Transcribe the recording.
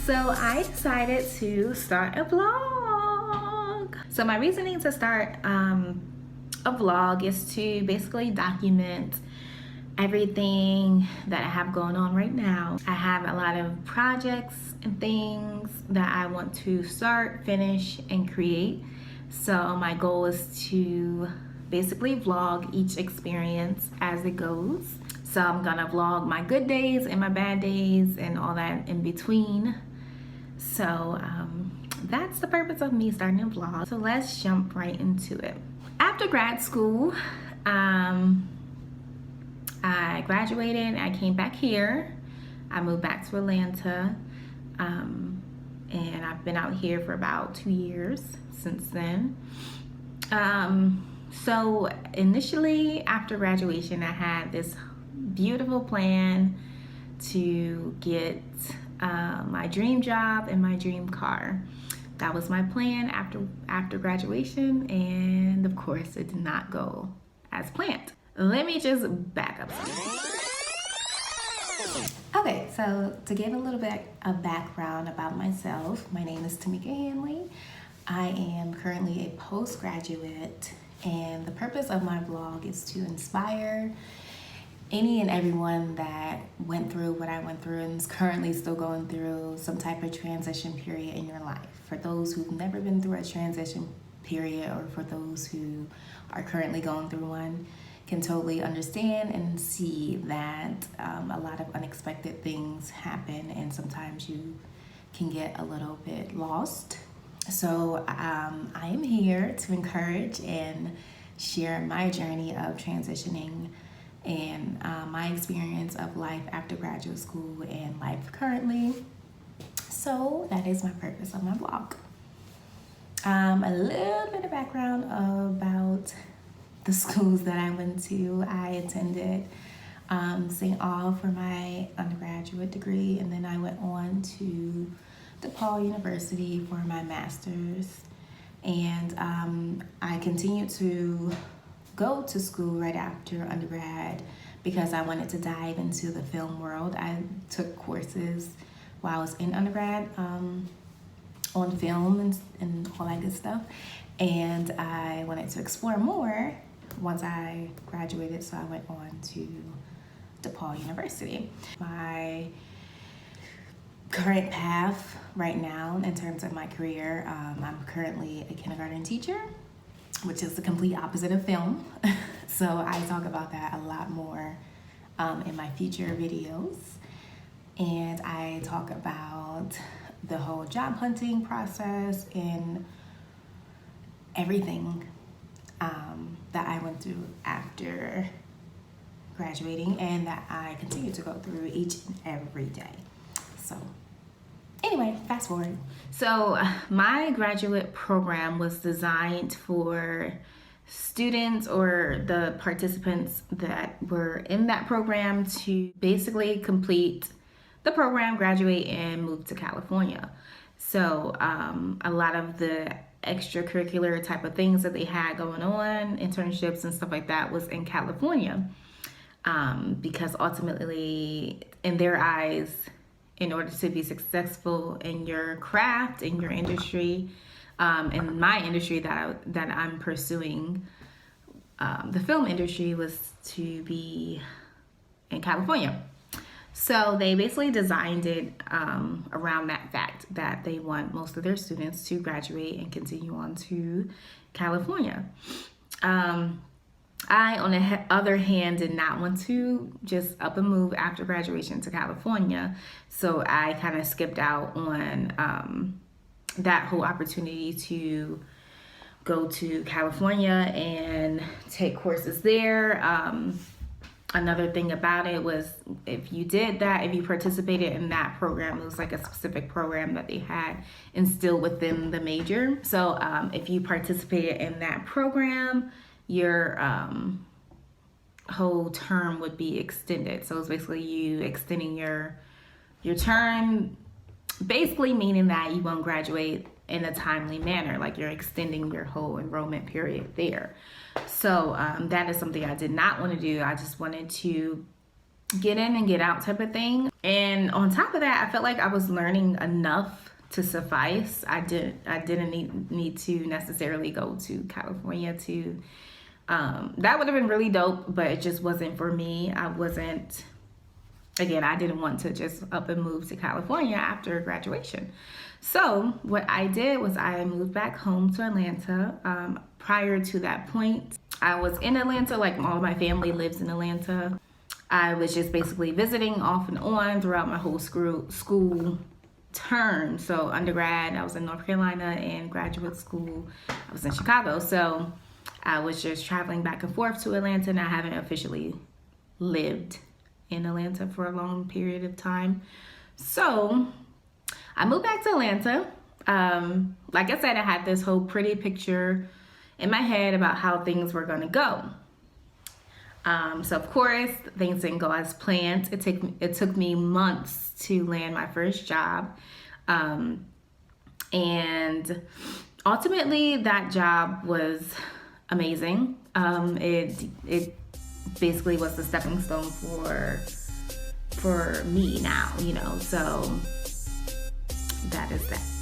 So I decided to start a vlog. So my reasoning to start a vlog is to basically document everything that I have going on right now. I have a lot of projects and things that I want to start, finish, and create. So my goal is to basically vlog each experience as it goes. So I'm gonna vlog my good days and my bad days and all that in between. So that's the purpose of me starting a vlog. So let's jump right into it. After grad school, I graduated, I came back here. I moved back to Atlanta, and I've been out here for about 2 years since then. So initially after graduation, I had this beautiful plan to get my dream job and my dream car. That was my plan after graduation, and of course it did not go as planned. Let me just back up. Okay, so to give a little bit of background about myself, my name is Tamika Hanley. I am currently a postgraduate, and the purpose of my blog is to inspire any and everyone that went through what I went through and is currently still going through some type of transition period in your life. For those who've never been through a transition period, or for those who are currently going through one, can totally understand and see that a lot of unexpected things happen, and sometimes you can get a little bit lost. So I am here to encourage and share my journey of transitioning and my experience of life after graduate school and life currently. So that is my purpose of my blog. A little bit of background about the schools that I went to. I attended St. Awe for my undergraduate degree, and then I went on to DePaul University for my master's. And I continued to go to school right after undergrad because I wanted to dive into the film world. I took courses while I was in undergrad on film and all that good stuff, and I wanted to explore more once I graduated, so I went on to DePaul University. My current path right now in terms of my career, I'm currently a kindergarten teacher, which is the complete opposite of film. So I talk about that a lot more in my future videos. And I talk about the whole job hunting process and everything that I went through after graduating and that I continue to go through each and every day. So anyway, fast forward. So my graduate program was designed for students or the participants that were in that program to basically complete the program, graduate, and move to California. So a lot of the extracurricular type of things that they had going on, internships and stuff like that, was in California, because ultimately in their eyes, in order to be successful in your craft, in your industry, in my industry that I'm pursuing, the film industry, was to be in California. So they basically designed it around that fact that they want most of their students to graduate and continue on to California. I, on the other hand, did not want to just up and move after graduation to California. So I kind of skipped out on that whole opportunity to go to California and take courses there. Another thing about it was, if you did that, if you participated in that program, it was like a specific program that they had instilled within the major. So if you participated in that program, your whole term would be extended. So it's basically you extending your term, basically meaning that you won't graduate in a timely manner, like you're extending your whole enrollment period there. So that is something I did not want to do. I just wanted to get in and get out type of thing. And on top of that, I felt like I was learning enough to suffice. I didn't need to necessarily go to California to that would have been really dope, but it just wasn't for me. I didn't want to just up and move to California after graduation. So what I did was I moved back home to Atlanta. Prior to that point, I was in Atlanta, like all my family lives in Atlanta. I was just basically visiting off and on throughout my whole school term. So undergrad, I was in North Carolina, and graduate school, I was in Chicago. So I was just traveling back and forth to Atlanta, and I haven't officially lived in Atlanta for a long period of time. So I moved back to Atlanta. Like I said, I had this whole pretty picture in my head about how things were going to go. So of course, things didn't go as planned. It took me months to land my first job. And ultimately, that job was amazing. It basically was the stepping stone for me now, so that is that.